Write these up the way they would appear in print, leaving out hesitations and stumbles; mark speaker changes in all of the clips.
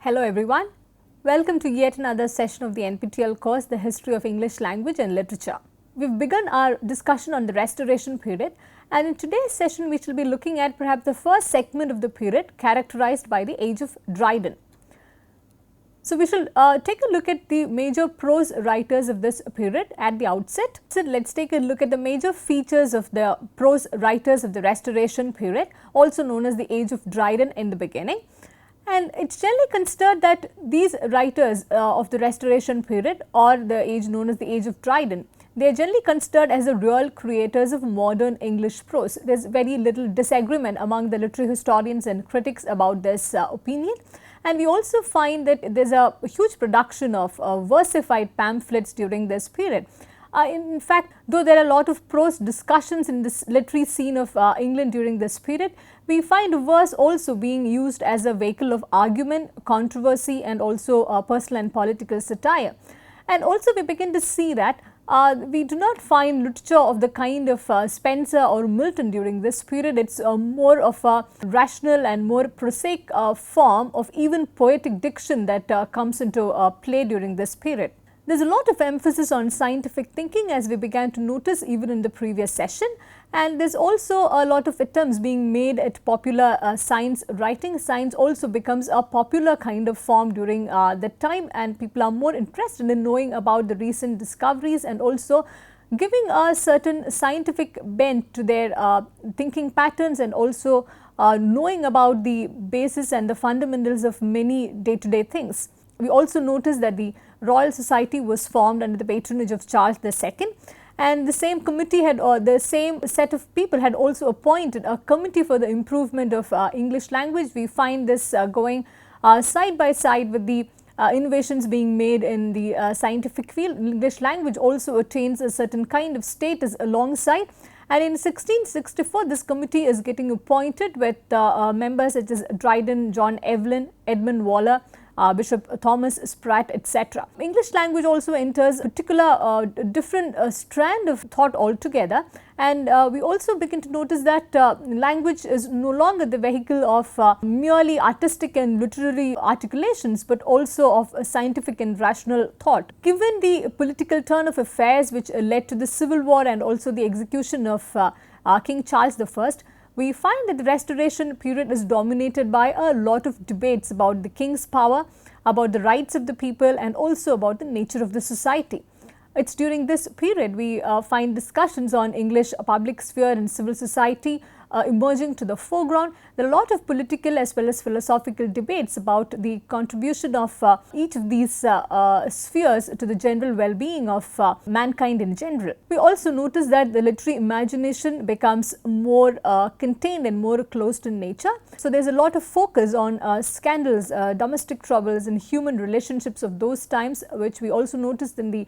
Speaker 1: Hello everyone, welcome to yet another session of the NPTEL course, The History of English Language and Literature. We have begun our discussion on the Restoration period, and in today's session we shall be looking at perhaps the first segment of the period characterized by the Age of Dryden. So, we shall take a look at the major prose writers of this period at the outset. So, let us take a look at the major features of the prose writers of the Restoration period, also known as the Age of Dryden in the beginning. And it is generally considered that these writers of the Restoration period, or the age known as the Age of Dryden, they are generally considered as the real creators of modern English prose. There is very little disagreement among the literary historians and critics about this opinion. And we also find that there is a huge production of versified pamphlets during this period. In fact, though there are a lot of prose discussions in this literary scene of England during this period, we find verse also being used as a vehicle of argument, controversy, and also personal and political satire. And also we begin to see that we do not find literature of the kind of Spenser or Milton during this period. It is more of a rational and more prosaic form of even poetic diction that comes into play during this period. There is a lot of emphasis on scientific thinking, as we began to notice even in the previous session, and there is also a lot of attempts being made at popular science writing. Science also becomes a popular kind of form during that time, and people are more interested in knowing about the recent discoveries and also giving a certain scientific bent to their thinking patterns, and also knowing about the basis and the fundamentals of many day-to-day things. We also notice that the Royal Society was formed under the patronage of Charles II, and the same committee had, or the same set of people had also appointed a committee for the improvement of English language. We find this going side by side with the innovations being made in the scientific field. English language also attains a certain kind of status alongside. And in 1664, this committee is getting appointed with members such as Dryden, John Evelyn, Edmund Waller, Bishop Thomas Sprat, etc. English language also enters a particular different strand of thought altogether, and we also begin to notice that language is no longer the vehicle of merely artistic and literary articulations, but also of scientific and rational thought. Given the political turn of affairs which led to the Civil War and also the execution of King Charles I, we find that the Restoration period is dominated by a lot of debates about the king's power, about the rights of the people, and also about the nature of the society. It is during this period we find discussions on English public sphere and civil society emerging to the foreground. There are a lot of political as well as philosophical debates about the contribution of each of these spheres to the general well-being of mankind in general. We also notice that the literary imagination becomes more contained and more closed in nature. So, there is a lot of focus on scandals, domestic troubles, and human relationships of those times, which we also noticed in the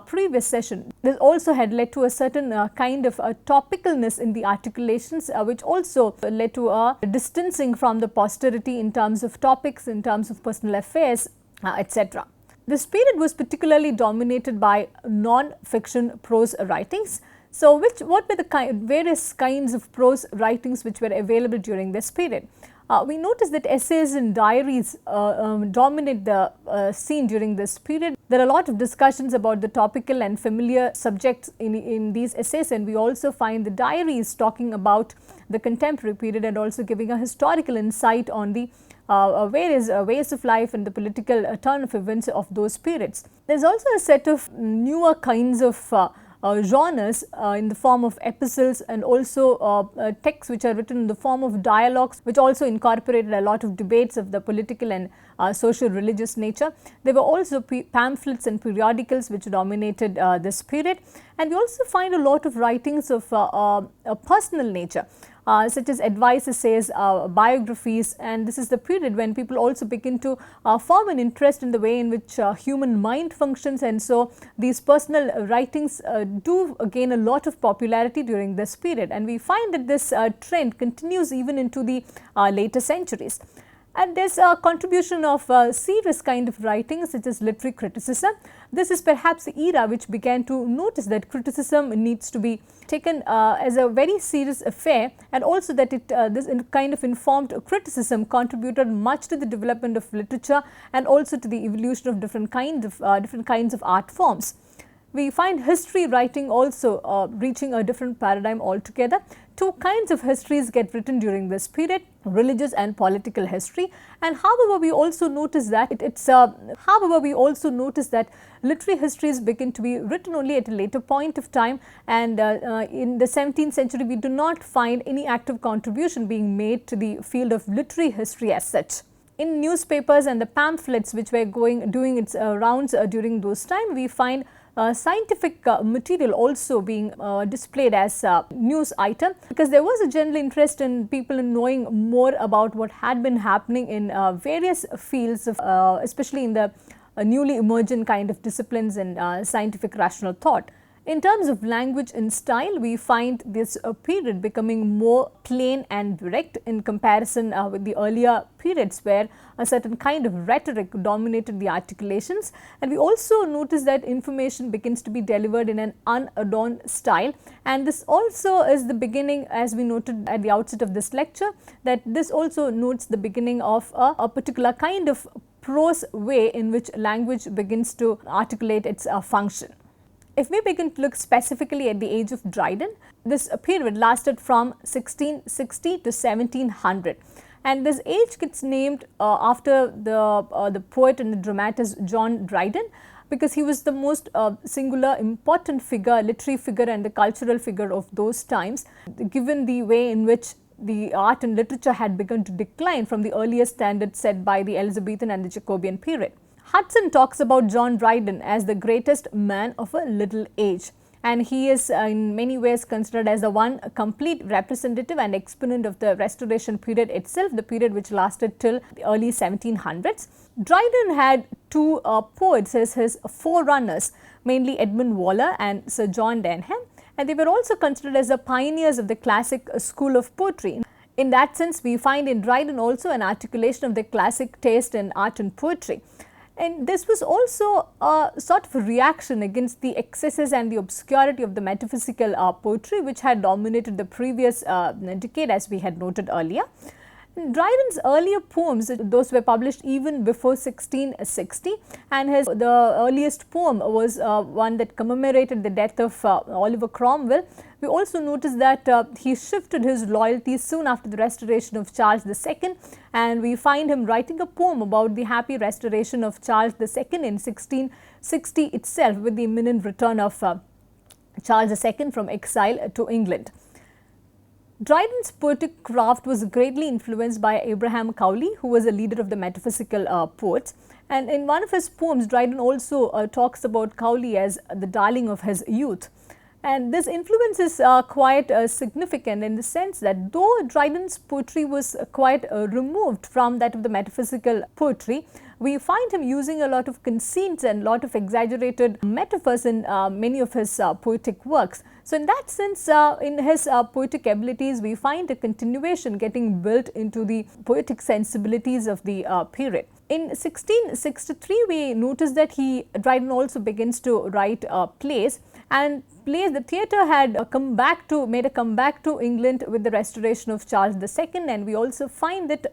Speaker 1: previous session. This also had led to a certain kind of topicalness in the articulations, which also led to a distancing from the posterity in terms of topics, in terms of personal affairs, etc. This period was particularly dominated by non-fiction prose writings. So, what were the various kinds of prose writings which were available during this period? We notice that essays and diaries dominate the scene during this period. There are a lot of discussions about the topical and familiar subjects in these essays, and we also find the diaries talking about the contemporary period and also giving a historical insight on the various ways of life and the political turn of events of those periods. There is also a set of newer kinds of genres in the form of epistles, and also texts which are written in the form of dialogues, which also incorporated a lot of debates of the political and social religious nature. There were also pamphlets and periodicals which dominated this period, and we also find a lot of writings of a personal nature. Such as advice essays, biographies, and this is the period when people also begin to form an interest in the way in which human mind functions, and so these personal writings do gain a lot of popularity during this period, and we find that this trend continues even into the later centuries. And there is a contribution of serious kind of writing such as literary criticism. This is perhaps the era which began to notice that criticism needs to be taken as a very serious affair, and also that this kind of informed criticism contributed much to the development of literature and also to the evolution of different kinds of art forms. We find history writing also reaching a different paradigm altogether. Two kinds of histories get written during this period, religious and political history, and however we also notice that literary histories begin to be written only at a later point of time, and in the 17th century we do not find any active contribution being made to the field of literary history as such. In newspapers and the pamphlets which were doing its rounds during those time, we find scientific material also being displayed as a news item, because there was a general interest in people in knowing more about what had been happening in various fields of especially in the newly emergent kind of disciplines in scientific rational thought. In terms of language and style, we find this period becoming more plain and direct in comparison with the earlier periods where a certain kind of rhetoric dominated the articulations, and we also notice that information begins to be delivered in an unadorned style, and this also is the beginning, as we noted at the outset of this lecture, that this also notes the beginning of a particular kind of prose way in which language begins to articulate its function. If we begin to look specifically at the age of Dryden, this period lasted from 1660 to 1700, and this age gets named after the poet and the dramatist John Dryden, because he was the most singular important figure, literary figure and the cultural figure of those times, given the way in which the art and literature had begun to decline from the earlier standards set by the Elizabethan and the Jacobean period. Hudson talks about John Dryden as the greatest man of a little age, and he is in many ways considered as the one complete representative and exponent of the Restoration period itself, the period which lasted till the early 1700s. Dryden had two poets as his forerunners, mainly Edmund Waller and Sir John Denham, and they were also considered as the pioneers of the classic school of poetry. In that sense, we find in Dryden also an articulation of the classic taste in art and poetry. And this was also a sort of a reaction against the excesses and the obscurity of the metaphysical poetry which had dominated the previous decade, as we had noted earlier. Dryden's earlier poems, those were published even before 1660, and the earliest poem was one that commemorated the death of Oliver Cromwell. We also notice that he shifted his loyalties soon after the restoration of Charles II, and we find him writing a poem about the happy restoration of Charles II in 1660 itself, with the imminent return of Charles II from exile to England. Dryden's poetic craft was greatly influenced by Abraham Cowley, who was a leader of the metaphysical poets, and in one of his poems Dryden also talks about Cowley as the darling of his youth. And this influence is quite significant in the sense that though Dryden's poetry was quite removed from that of the metaphysical poetry, we find him using a lot of conceits and lot of exaggerated metaphors in many of his poetic works. So in that sense, in his poetic abilities, we find a continuation getting built into the poetic sensibilities of the period. In 1663, we notice that Dryden also begins to write plays, and the theatre had made a comeback to England with the restoration of Charles II, and we also find that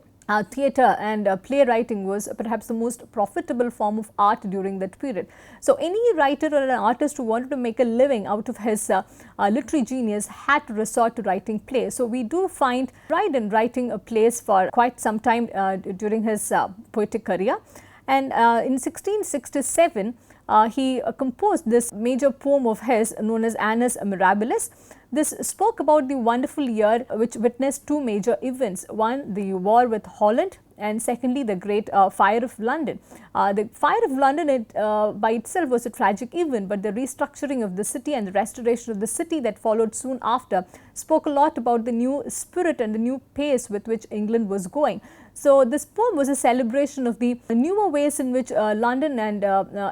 Speaker 1: theatre and playwriting was perhaps the most profitable form of art during that period. So any writer or an artist who wanted to make a living out of his literary genius had to resort to writing plays. So we do find Dryden writing plays for quite some time during his poetic career, and in 1667 he composed this major poem of his known as Annus Mirabilis. This spoke about the wonderful year which witnessed two major events, one the war with Holland, and secondly the great fire of London. The fire of London by itself was a tragic event, but the restructuring of the city and the restoration of the city that followed soon after spoke a lot about the new spirit and the new pace with which England was going. So this poem was a celebration of the newer ways in which London and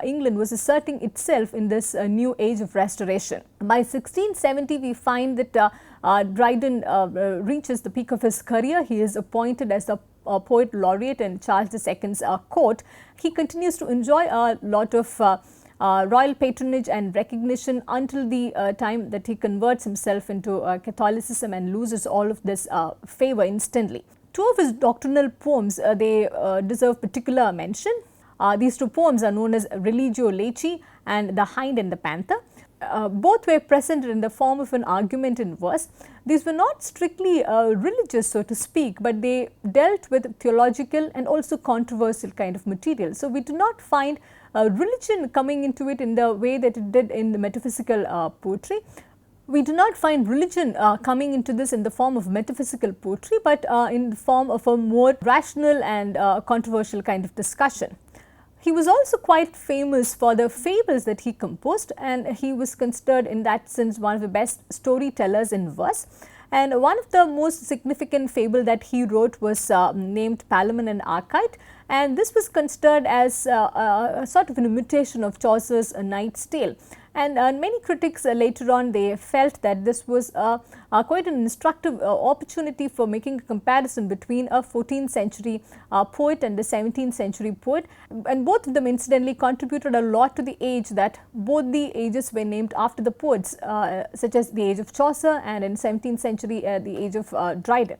Speaker 1: England was asserting itself in this new age of restoration. By 1670, we find that Dryden reaches the peak of his career. He is appointed as the poet laureate in Charles II's court, he continues to enjoy a lot of royal patronage and recognition until the time that he converts himself into Catholicism and loses all of this favor instantly. Two of his doctrinal poems, they deserve particular mention. These two poems are known as Religio Laici and The Hind and the Panther. Both were presented in the form of an argument in verse. These were not strictly religious, so to speak, but they dealt with theological and also controversial kind of material. So, we do not find religion coming into it in the way that it did in the metaphysical poetry. We do not find religion coming into this in the form of metaphysical poetry, but in the form of a more rational and controversial kind of discussion. He was also quite famous for the fables that he composed, and he was considered in that sense one of the best storytellers in verse. And one of the most significant fable that he wrote was named Palamon and Archite, and this was considered as a sort of an imitation of Chaucer's A Knight's Tale. And many critics later on, they felt that this was quite an instructive opportunity for making a comparison between a 14th century poet and a 17th century poet, and both of them incidentally contributed a lot to the age that both the ages were named after the poets, such as the age of Chaucer and in 17th century the age of Dryden.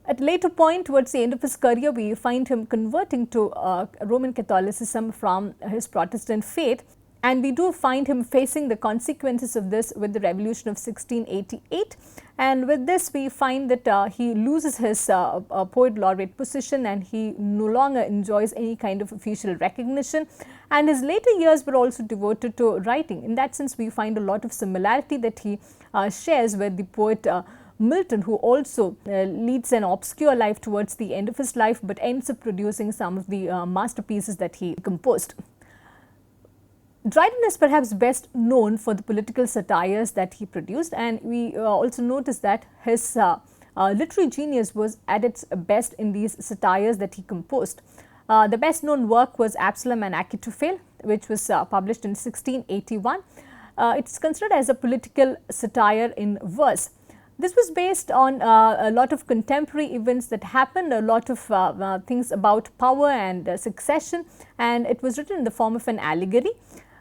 Speaker 1: At a later point, towards the end of his career, we find him converting to Roman Catholicism from his Protestant faith. And we do find him facing the consequences of this with the revolution of 1688, and with this we find that he loses his poet laureate position, and he no longer enjoys any kind of official recognition, and his later years were also devoted to writing. In that sense, we find a lot of similarity that he shares with the poet Milton, who also leads an obscure life towards the end of his life, but ends up producing some of the masterpieces that he composed. Dryden is perhaps best known for the political satires that he produced, and we also notice that his literary genius was at its best in these satires that he composed. The best known work was Absalom and Achitophel, which was published in 1681. It is considered as a political satire in verse. This was based on a lot of contemporary events that happened, a lot of things about power and succession, and it was written in the form of an allegory.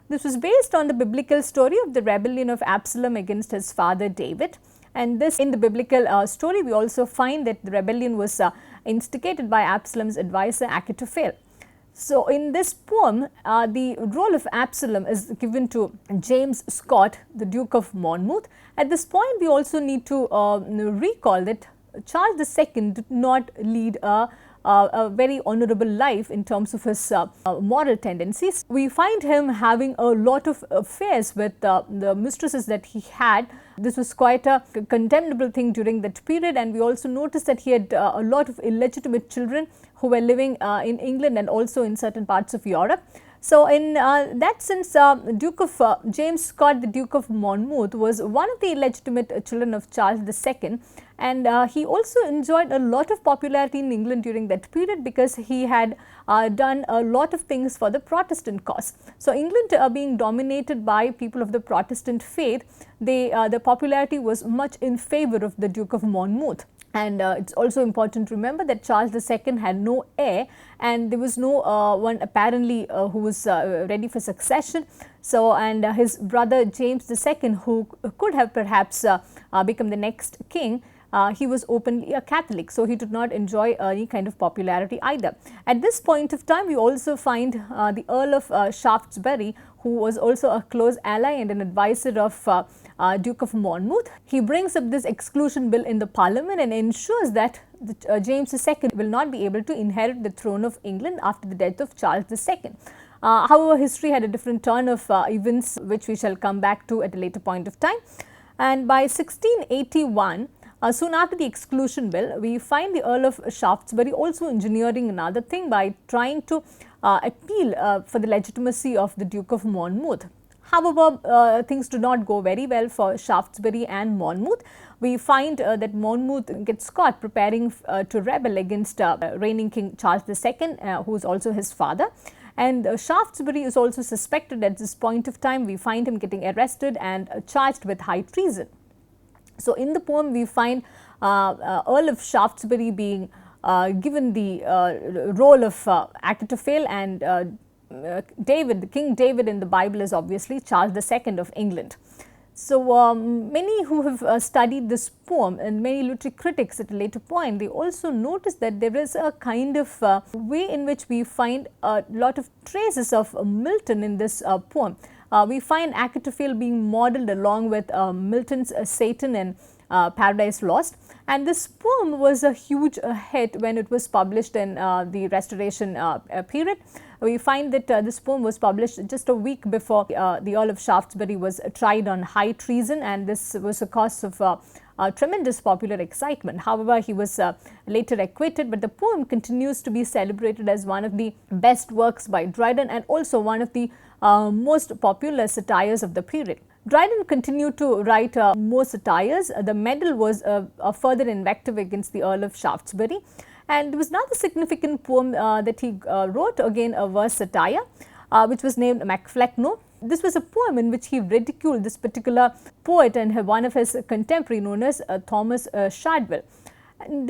Speaker 1: This was based on the biblical story of the rebellion of Absalom against his father David, and this in the biblical story we also find that the rebellion was instigated by Absalom's advisor Achitophel. So, in this poem, the role of Absalom is given to James Scott, the Duke of Monmouth. At this point, we also need to recall that Charles II did not lead a very honorable life in terms of his moral tendencies. We find him having a lot of affairs with the mistresses that he had. This was quite a condemnable thing during that period, and we also noticed that he had a lot of illegitimate children who were living in England and also in certain parts of Europe. So, in that sense, Duke of James Scott, the Duke of Monmouth, was one of the illegitimate children of Charles II, and he also enjoyed a lot of popularity in England during that period because he had done a lot of things for the Protestant cause. So, England being dominated by people of the Protestant faith, the popularity was much in favor of the Duke of Monmouth. And it is also important to remember that Charles II had no heir, and there was no one apparently who was ready for succession. So, and his brother James II, who could have perhaps become the next king, he was openly a Catholic, so he did not enjoy any kind of popularity either. At this point of time, we also find the Earl of Shaftesbury, who was also a close ally and an advisor of Duke of Monmouth. He brings up this exclusion bill in the parliament and ensures that James II will not be able to inherit the throne of England after the death of Charles II. However, history had a different turn of events, which we shall come back to at a later point of time. And by 1681, soon after the exclusion bill, we find the Earl of Shaftesbury also engineering another thing by trying to appeal for the legitimacy of the Duke of Monmouth. However, things do not go very well for Shaftesbury and Monmouth. We find that Monmouth gets caught preparing to rebel against reigning King Charles II, who is also his father. And Shaftesbury is also suspected at this point of time. We find him getting arrested and charged with high treason. So, in the poem we find Earl of Shaftesbury being given the role of Achitophel, and King David in the Bible is obviously Charles II of England. So, many who have studied this poem, and many literary critics at a later point, they also notice that there is a kind of way in which we find a lot of traces of Milton in this poem. We find Achitophel being modeled along with Milton's Satan in Paradise Lost, and this poem was a huge hit when it was published in the Restoration period. We find that this poem was published just a week before the Earl of Shaftesbury was tried on high treason, and this was a cause of tremendous popular excitement. However, he was later acquitted, but the poem continues to be celebrated as one of the best works by Dryden, and also one of the most popular satires of the period. Dryden continued to write more satires. The Medal was a further invective against the Earl of Shaftesbury. And there was another significant poem that he wrote, again a verse satire, which was named Macflecknoe. This was a poem in which he ridiculed this particular poet and one of his contemporary known as Thomas Shadwell. And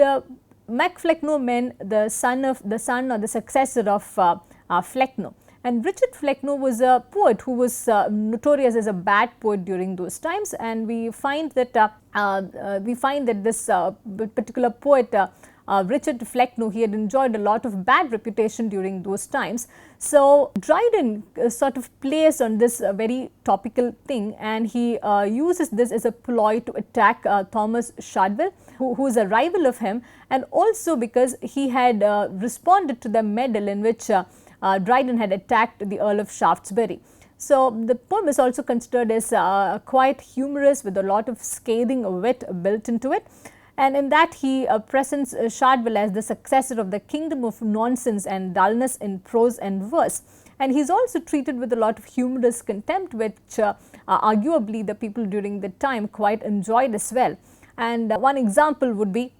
Speaker 1: Macflecknoe meant the son or the successor of Flecknoe. And Richard Flecknoe was a poet who was notorious as a bad poet during those times, and we find that this particular poet Richard Flecknoe, he had enjoyed a lot of bad reputation during those times. So, Dryden sort of plays on this very topical thing, and he uses this as a ploy to attack Thomas Shadwell, who is a rival of him, and also because he had responded to the Medal in which Dryden had attacked the Earl of Shaftesbury. So, the poem is also considered as quite humorous with a lot of scathing wit built into it. And in that he presents Shadwell as the successor of the kingdom of nonsense and dullness in prose and verse. And he is also treated with a lot of humorous contempt, which arguably the people during the time quite enjoyed as well. And one example would be,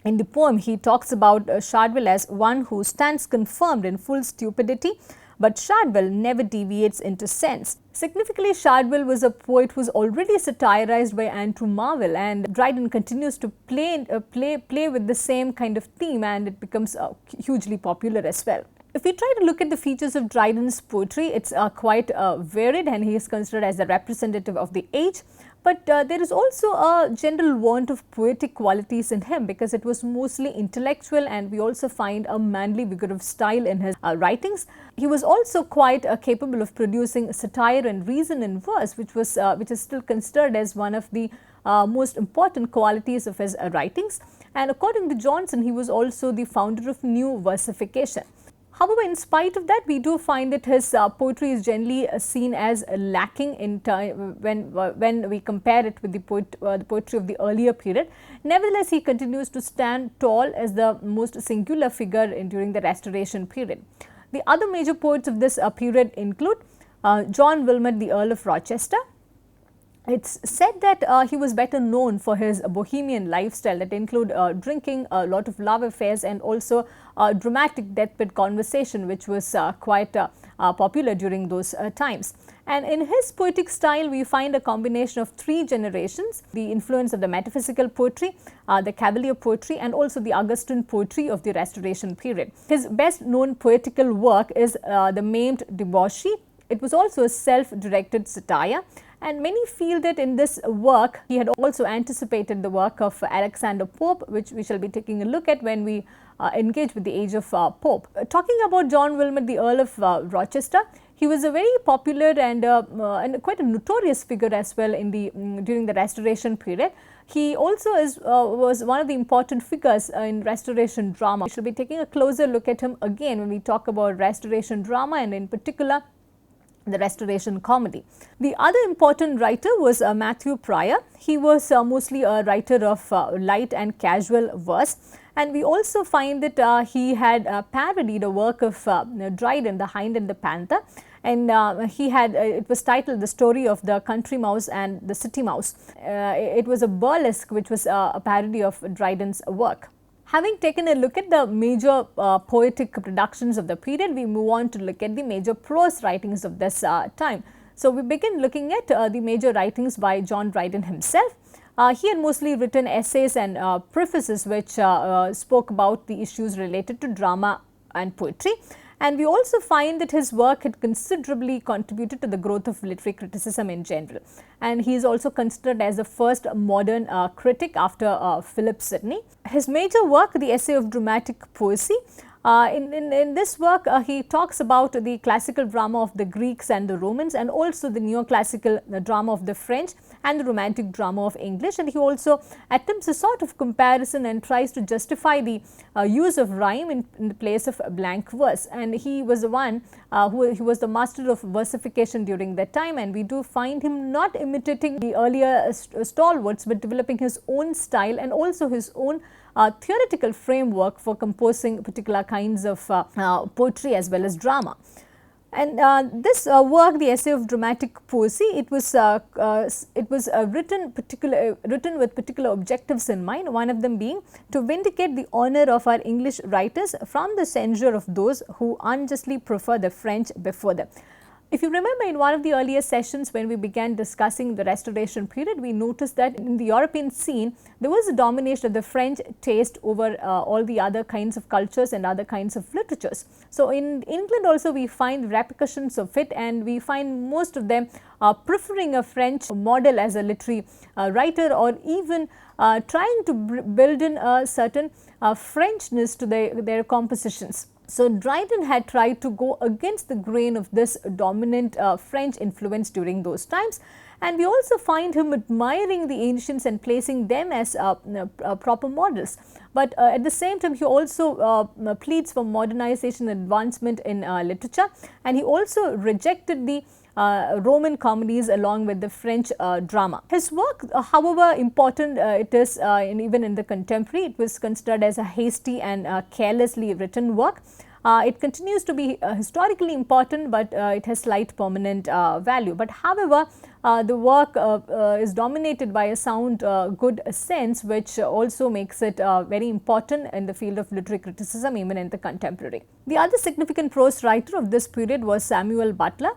Speaker 1: in the poem he talks about Shadwell as one who stands confirmed in full stupidity, but Shadwell never deviates into sense. Significantly, Shadwell was a poet who was already satirized by Andrew Marvell, and Dryden continues to play with the same kind of theme, and it becomes hugely popular as well. If we try to look at the features of Dryden's poetry, it's quite varied, and he is considered as a representative of the age. But there is also a general want of poetic qualities in him, because it was mostly intellectual, and we also find a manly vigor of style in his writings. He was also quite capable of producing satire and reason in verse, which is still considered as one of the most important qualities of his writings. And according to Johnson, he was also the founder of new versification. However, in spite of that, we do find that his poetry is generally seen as lacking in time when we compare it with the poetry of the earlier period. Nevertheless, he continues to stand tall as the most singular figure during the Restoration period. The other major poets of this period include John Wilmot, the Earl of Rochester. It's said that he was better known for his bohemian lifestyle that include drinking, a lot of love affairs, and also dramatic deathbed conversation, which was quite popular during those times. And in his poetic style, we find a combination of three generations: the influence of the metaphysical poetry, the Cavalier poetry, and also the Augustan poetry of the Restoration period. His best known poetical work is the Maimed Debauchee. It was also a self-directed satire, and many feel that in this work he had also anticipated the work of Alexander Pope, which we shall be taking a look at when we engage with the Age of Pope. Talking about John Wilmot, the Earl of Rochester, he was a very popular and quite a notorious figure as well during the Restoration period. He also was one of the important figures in Restoration drama. We shall be taking a closer look at him again when we talk about Restoration drama, and in particular the Restoration comedy. The other important writer was Matthew Prior. He was mostly a writer of light and casual verse, and we also find that he had parodied a work of Dryden, The Hind and the Panther, and it was titled The Story of the Country Mouse and the City Mouse. It was a burlesque which was a parody of Dryden's work. Having taken a look at the major poetic productions of the period, we move on to look at the major prose writings of this time. So, we begin looking at the major writings by John Dryden himself. He had mostly written essays and prefaces which spoke about the issues related to drama and poetry. And we also find that his work had considerably contributed to the growth of literary criticism in general. And he is also considered as the first modern critic after Philip Sidney. His major work, the Essay of Dramatic Poesy, in this work, he talks about the classical drama of the Greeks and the Romans, and also the neoclassical drama of the French and the romantic drama of English. And he also attempts a sort of comparison and tries to justify the use of rhyme in the place of blank verse. And he was the one he was the master of versification during that time, and we do find him not imitating the earlier stalwarts, but developing his own style and also his own theoretical framework for composing particular kinds of poetry as well as drama. And this work, the Essay of Dramatic Poesy, it was written with particular objectives in mind, one of them being to vindicate the honor of our English writers from the censure of those who unjustly prefer the French before them. If you remember, in one of the earlier sessions when we began discussing the Restoration period, we noticed that in the European scene, there was a domination of the French taste over all the other kinds of cultures and other kinds of literatures. So, in England also we find repercussions of it, and we find most of them preferring a French model as a literary writer, or even trying to build in a certain Frenchness to their compositions. So, Dryden had tried to go against the grain of this dominant French influence during those times, and we also find him admiring the ancients and placing them as proper models. But at the same time, he also pleads for modernization and advancement in literature, and he also rejected the Roman comedies along with the French drama. His work, however important it is even in the contemporary, it was considered as a hasty and carelessly written work. It continues to be historically important, but it has slight permanent value. But however, the work is dominated by a sound good sense, which also makes it very important in the field of literary criticism even in the contemporary. The other significant prose writer of this period was Samuel Butler.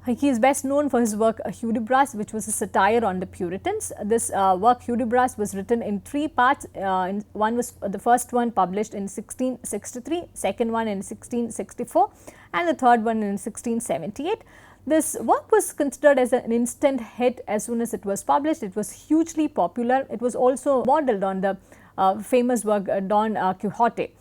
Speaker 1: He is best known for his work Hudibras, which was a satire on the Puritans. This work Hudibras was written in 3 parts. One was the first one published in 1663, second one in 1664, and the third one in 1678. This work was considered as an instant hit as soon as it was published. It was hugely popular. It was also modeled on the famous work Don Quixote.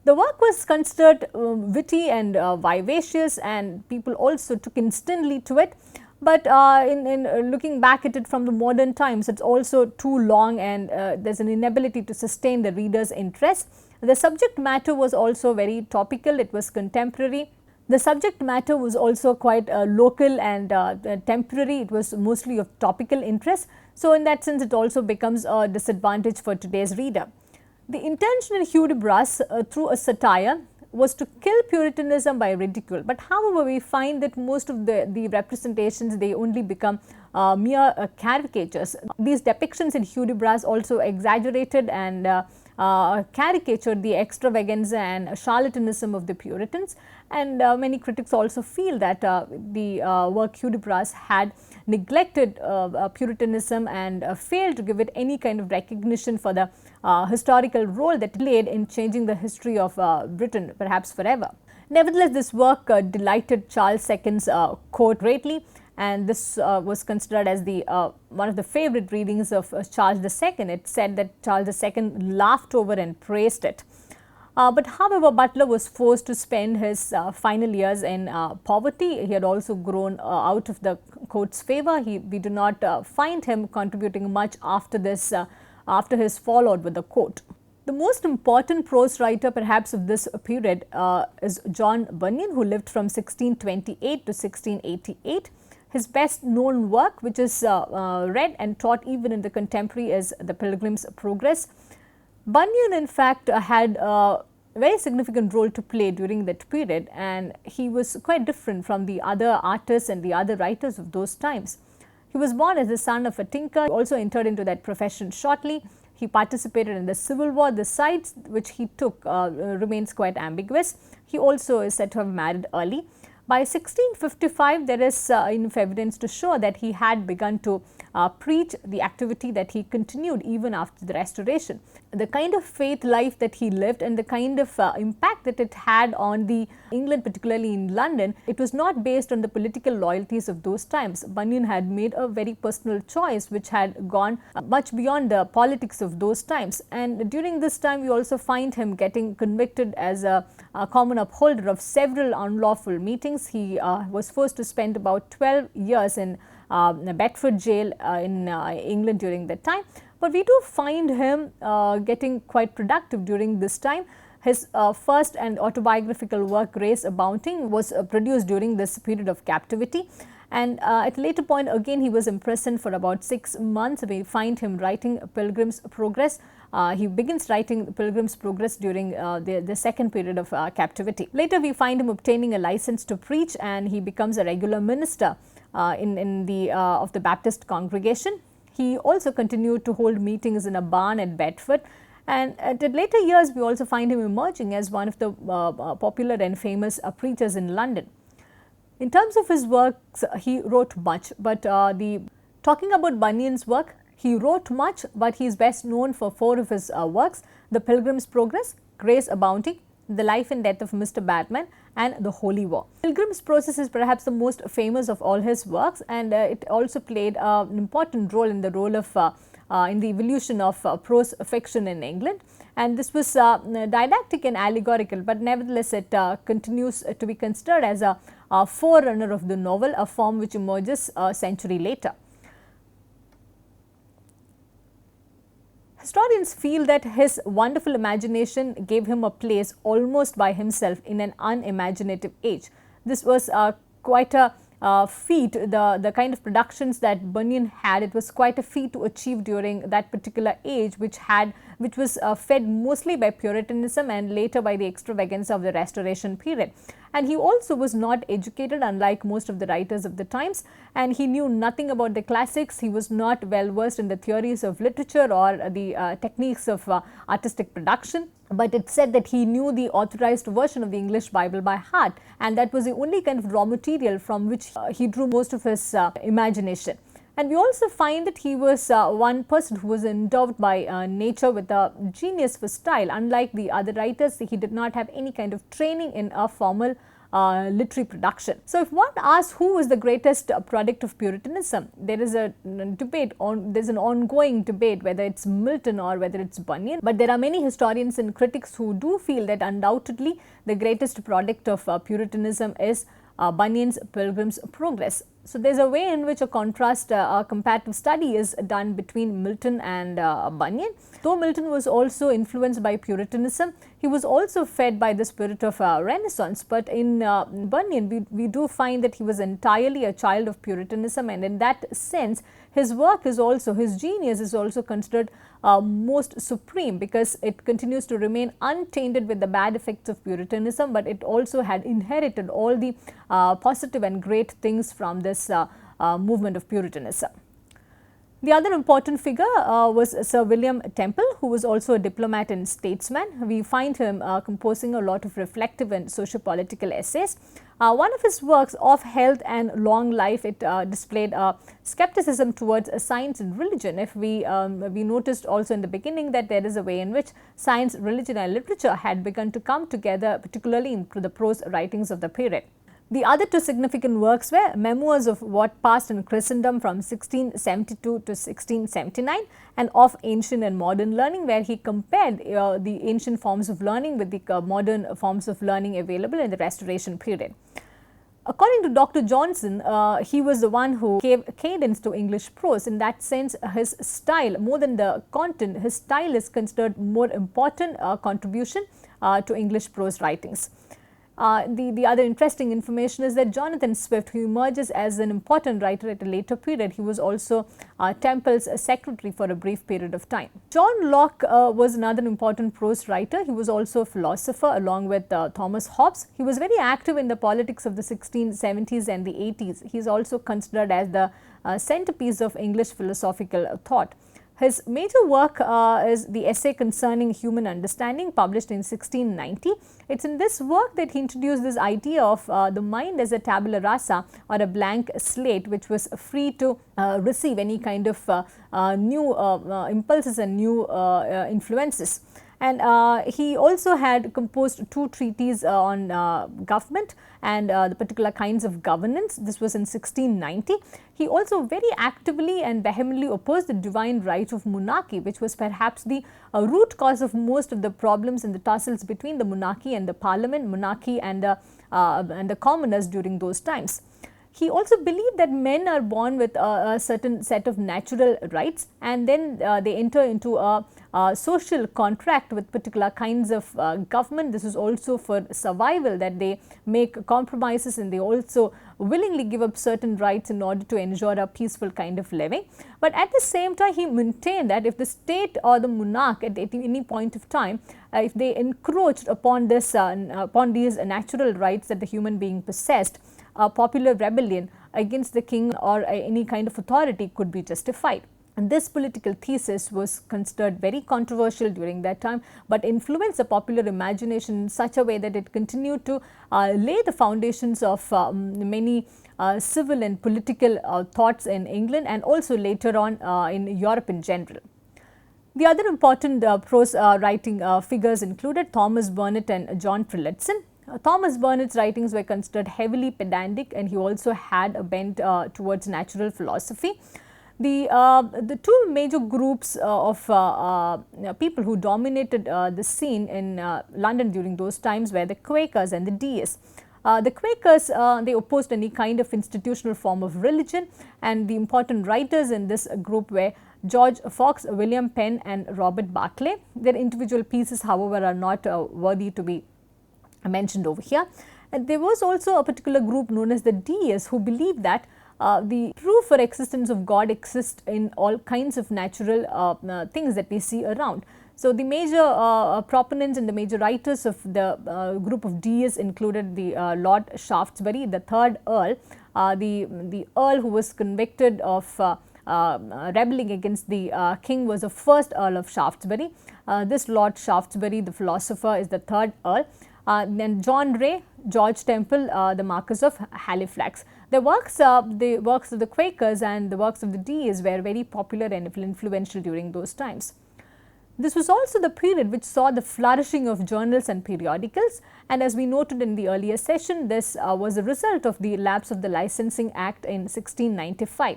Speaker 1: The work was considered witty and vivacious, and people also took instantly to it. But in looking back at it from the modern times, it's also too long, and there's an inability to sustain the reader's interest. The subject matter was also very topical. It was contemporary. The subject matter was also quite local and temporary. It was mostly of topical interest. So, in that sense, it also becomes a disadvantage for today's reader. The intention in Hudibras through a satire was to kill Puritanism by ridicule, but however we find that most of the representations, they only become mere caricatures. These depictions in Hudibras also exaggerated and caricatured the extravaganza and charlatanism of the Puritans, and many critics also feel that the work Hudibras had neglected Puritanism and failed to give it any kind of recognition for the historical role that it played in changing the history of Britain, perhaps forever. Nevertheless, this work delighted Charles II's court greatly, and this was considered as the one of the favorite readings of Charles II. It said that Charles II laughed over and praised it. But however, Butler was forced to spend his final years in poverty. He had also grown out of the court's favor. We do not find him contributing much after this, after his fallout with the court. The most important prose writer perhaps of this period is John Bunyan, who lived from 1628 to 1688. His best known work, which is read and taught even in the contemporary, is The Pilgrim's Progress. Bunyan in fact had a very significant role to play during that period, and he was quite different from the other artists and the other writers of those times. He was born as the son of a tinker, also entered into that profession shortly. He participated in the Civil War. The sides which he took remains quite ambiguous. He also is said to have married early. By 1655, there is enough evidence to show that he had begun to preach, the activity that he continued even after the Restoration. The kind of faith life that he lived and the kind of impact that it had on the England, particularly in London, it was not based on the political loyalties of those times. Bunyan had made a very personal choice which had gone much beyond the politics of those times, and during this time we also find him getting convicted as a common upholder of several unlawful meetings. He was forced to spend about 12 years in Bedford jail in England during that time. But we do find him getting quite productive during this time. His first and autobiographical work, Grace Abounding, was produced during this period of captivity. And at a later point, again, he was imprisoned for about 6 months. We find him writing Pilgrim's Progress. He begins writing Pilgrim's Progress during the second period of captivity. Later, we find him obtaining a license to preach, and he becomes a regular minister of the Baptist congregation. He also continued to hold meetings in a barn at Bedford, and at later years we also find him emerging as one of the popular and famous preachers in London. In terms of his works, he wrote much, but talking about Bunyan's work, he wrote much, but he is best known for 4 of his works: The Pilgrim's Progress, Grace Abounding, The Life and Death of Mr. Batman, and The Holy War. Pilgrim's Progress is perhaps the most famous of all his works, and it also played an important role in the evolution of prose fiction in England. And this was didactic and allegorical, but nevertheless it continues to be considered as a forerunner of the novel, a form which emerges a century later. Historians feel that his wonderful imagination gave him a place almost by himself in an unimaginative age. This was quite a feat, the kind of productions that Bunyan had, it was quite a feat to achieve during that particular age, which was fed mostly by Puritanism and later by the extravagance of the Restoration period. And he also was not educated, unlike most of the writers of the times, and he knew nothing about the classics. He was not well versed in the theories of literature or the techniques of artistic production. But it said that he knew the authorized version of the English Bible by heart, and that was the only kind of raw material from which he drew most of his imagination. And we also find that he was one person who was endowed by nature with a genius for style. Unlike the other writers, he did not have any kind of training in a formal literary production. So if one asks who was the greatest product of Puritanism, there is a debate there's an ongoing debate whether it's Milton or whether it's Bunyan. But there are many historians and critics who do feel that undoubtedly the greatest product of Puritanism is Bunyan's Pilgrim's Progress. So there's a way in which a comparative study is done between Milton and Bunyan. Though Milton was also influenced by Puritanism, he was also fed by the spirit of Renaissance. But in Bunyan, we do find that he was entirely a child of Puritanism, and in that sense, his work is also, his genius is also considered most supreme, because it continues to remain untainted with the bad effects of Puritanism, but it also had inherited all the positive and great things from this movement of Puritanism. The other important figure was Sir William Temple, who was also a diplomat and statesman. We find him composing a lot of reflective and socio-political essays. One of his works, Of Health and Long Life, it displayed skepticism towards science and religion. If we noticed also in the beginning that there is a way in which science, religion and literature had begun to come together, particularly in the prose writings of the period. The other 2 significant works were Memoirs of What Passed in Christendom from 1672 to 1679 and Of Ancient and Modern Learning, where he compared the ancient forms of learning with the modern forms of learning available in the Restoration period. According to Dr. Johnson, he was the one who gave cadence to English prose. In that sense, his style, more than the content, his style is considered more important contribution to English prose writings. The other interesting information is that Jonathan Swift, who emerges as an important writer at a later period, he was also Temple's secretary for a brief period of time. John Locke was another important prose writer. He was also a philosopher along with Thomas Hobbes. He was very active in the politics of the 1670s and the 80s. He is also considered as the centerpiece of English philosophical thought. His major work is the essay concerning human understanding, published in 1690. It's in this work that he introduced this idea of the mind as a tabula rasa, or a blank slate, which was free to receive any kind of new impulses and new influences. And he also had composed 2 treatises on government and the particular kinds of governance. This was in 1690. He also very actively and vehemently opposed the divine right of monarchy, which was perhaps the root cause of most of the problems and the tussles between the monarchy and the parliament, monarchy and the commoners during those times. He also believed that men are born with a certain set of natural rights, and then they enter into a social contract with particular kinds of government. This is also for survival, that they make compromises and they also willingly give up certain rights in order to ensure a peaceful kind of living. But at the same time, he maintained that if the state or the monarch at any point of time, if they encroached upon this upon these natural rights that the human being possessed, a popular rebellion against the king or any kind of authority could be justified. And this political thesis was considered very controversial during that time, but influenced the popular imagination in such a way that it continued to lay the foundations of many civil and political thoughts in England, and also later on in Europe in general. The other important prose writing figures included Thomas Burnet and John Tillotson. Thomas Burnet's writings were considered heavily pedantic, and he also had a bent towards natural philosophy. The 2 major groups of people who dominated the scene in London during those times were the Quakers and the Deists. The Quakers, they opposed any kind of institutional form of religion, and the important writers in this group were George Fox, William Penn and Robert Barclay. Their individual pieces, however, are not worthy to be mentioned over here. And there was also a particular group known as the Deists, who believed that the proof for existence of God exists in all kinds of natural things that we see around. So, the major proponents and the major writers of the group of Deists included the Lord Shaftesbury, the 3rd Earl, the Earl who was convicted of rebelling against the king was the 1st Earl of Shaftesbury. This Lord Shaftesbury, the philosopher, is the 3rd Earl. Then John Ray, George Temple, the Marquess of Halifax. The works of the Quakers and the works of the Deists were very popular and influential during those times. This was also the period which saw the flourishing of journals and periodicals, and as we noted in the earlier session, this was a result of the lapse of the Licensing Act in 1695.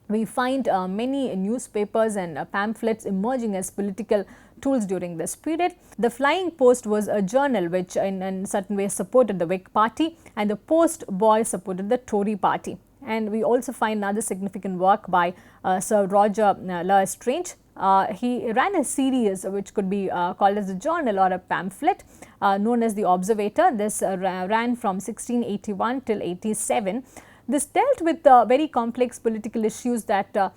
Speaker 1: We find many newspapers and pamphlets emerging as political tools during this period. The Flying Post was a journal which in certain ways supported the Whig Party, and the Post Boy supported the Tory Party. And we also find another significant work by Sir Roger Lestrange. He ran a series which could be called as a journal or a pamphlet known as the Observator. This ran from 1681 till 87. This dealt with very complex political issues that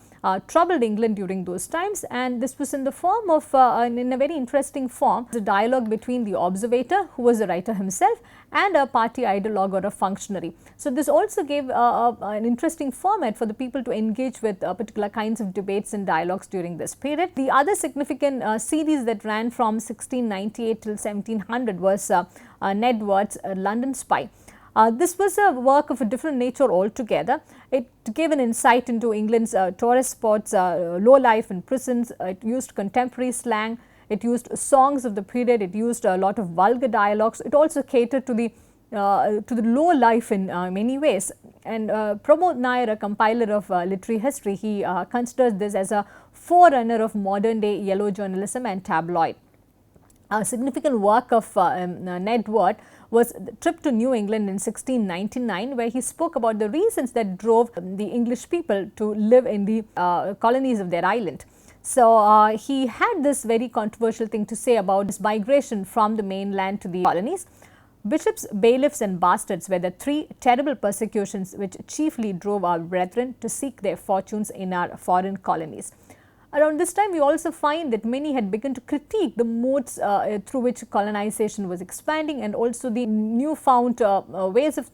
Speaker 1: troubled England during those times, and this was in the form of, in a very interesting form, the dialogue between the Observator, who was the writer himself, and a party ideologue or a functionary. So, this also gave an interesting format for the people to engage with particular kinds of debates and dialogues during this period. The other significant series that ran from 1698 till 1700 was Ned Ward's London Spy. This was a work of a different nature altogether. It gave an insight into England's tourist spots, low life in prisons. It used contemporary slang. It used songs of the period. It used a lot of vulgar dialogues. It also catered to the low life in many ways. And Pramod Nair, a compiler of literary history, he considers this as a forerunner of modern day yellow journalism and tabloid. A significant work of Ned Ward was the trip to New England in 1699, where he spoke about the reasons that drove the English people to live in the colonies of their island. So, he had this very controversial thing to say about this migration from the mainland to the colonies. Bishops, bailiffs and bastards were the 3 terrible persecutions which chiefly drove our brethren to seek their fortunes in our foreign colonies. Around this time, we also find that many had begun to critique the modes through which colonization was expanding, and also the newfound ways of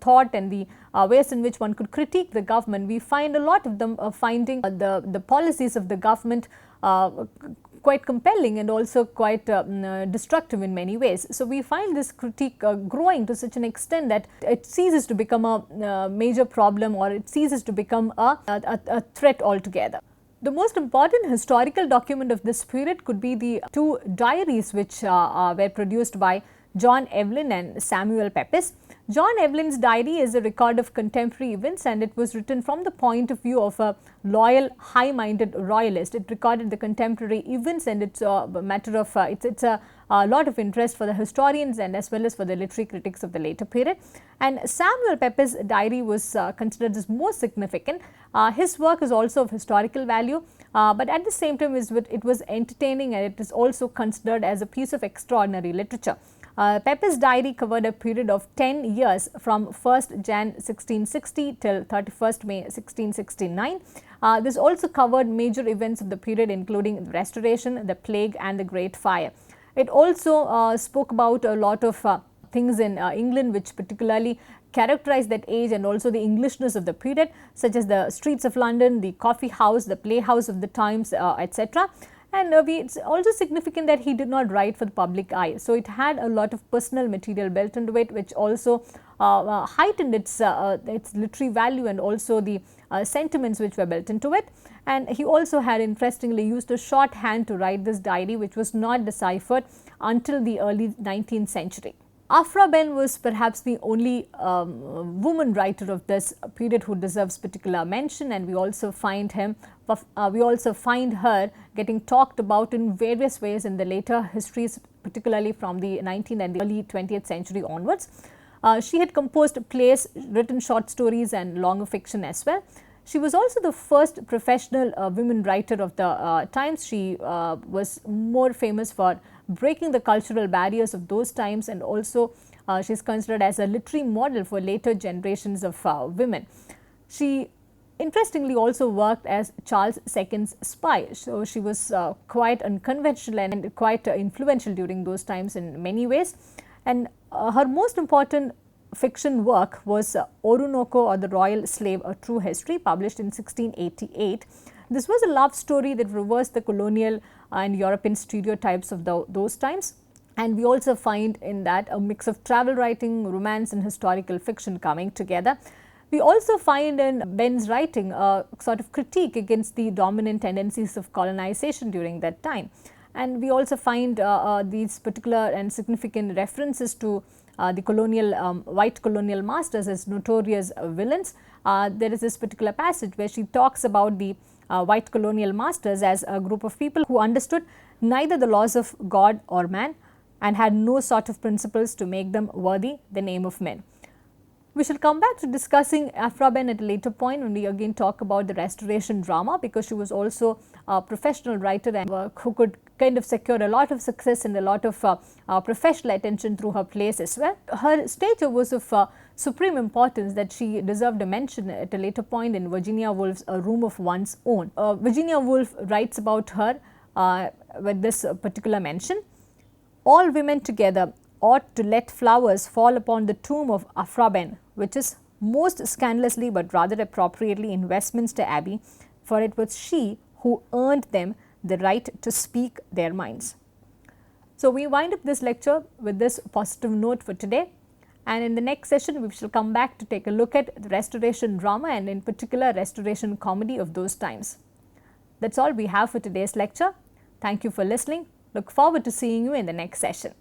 Speaker 1: thought and the ways in which one could critique the government. We find a lot of them finding the policies of the government quite compelling and also quite destructive in many ways. So, we find this critique growing to such an extent that it ceases to become a major problem, or it ceases to become a threat altogether. The most important historical document of this period could be the two diaries which were produced by John Evelyn and Samuel Pepys. John Evelyn's diary is a record of contemporary events, and it was written from the point of view of a loyal, high-minded royalist. It recorded the contemporary events, and it's a matter of it's a lot of interest for the historians and as well as for the literary critics of the later period. And Samuel Pepys' diary was considered as most significant. His work is also of historical value, but at the same time it was entertaining, and it is also considered as a piece of extraordinary literature. Pepys' diary covered a period of 10 years from 1st Jan 1660 till 31st May 1669. This also covered major events of the period, including the Restoration, the Plague and the Great Fire. It also spoke about a lot of things in England which particularly characterized that age, and also the Englishness of the period, such as the streets of London, the coffee house, the playhouse of the times, etc. And it's also significant that he did not write for the public eye. So, it had a lot of personal material built into it, which also heightened its literary value and also the sentiments which were built into it. And he also had interestingly used a shorthand to write this diary, which was not deciphered until the early 19th century. Afra Ben was perhaps the only woman writer of this period who deserves particular mention, and we also find her getting talked about in various ways in the later histories, particularly from the 19th and the early 20th century onwards. She had composed plays, written short stories and longer fiction as well. She was also the first professional women writer of the times. She was more famous for breaking the cultural barriers of those times, and also she is considered as a literary model for later generations of women. She interestingly also worked as Charles II's spy. So, she was quite unconventional and quite influential during those times in many ways. And her most important fiction work was Orunoko, or the Royal Slave, A True History, published in 1688. This was a love story that reversed the colonial and European stereotypes of those times. And we also find in that a mix of travel writing, romance and historical fiction coming together. We also find in Ben's writing a sort of critique against the dominant tendencies of colonization during that time. And we also find these particular and significant references to the colonial white colonial masters as notorious villains. There is this particular passage where she talks about the white colonial masters as a group of people who understood neither the laws of God or man and had no sort of principles to make them worthy the name of men. We shall come back to discussing Afra Ben at a later point when we again talk about the Restoration drama, because she was also a professional writer and who could kind of secure a lot of success and a lot of professional attention through her plays as well. Her stature was of supreme importance that she deserved a mention at a later point in Virginia Woolf's A Room of One's Own. Virginia Woolf writes about her with this particular mention: all women together ought to let flowers fall upon the tomb of Afra Ben, which is most scandalously but rather appropriately in Westminster Abbey, for it was she who earned them the right to speak their minds. So, we wind up this lecture with this positive note for today, and in the next session we shall come back to take a look at the Restoration drama and in particular Restoration comedy of those times. That's all we have for today's lecture. Thank you for listening. Look forward to seeing you in the next session.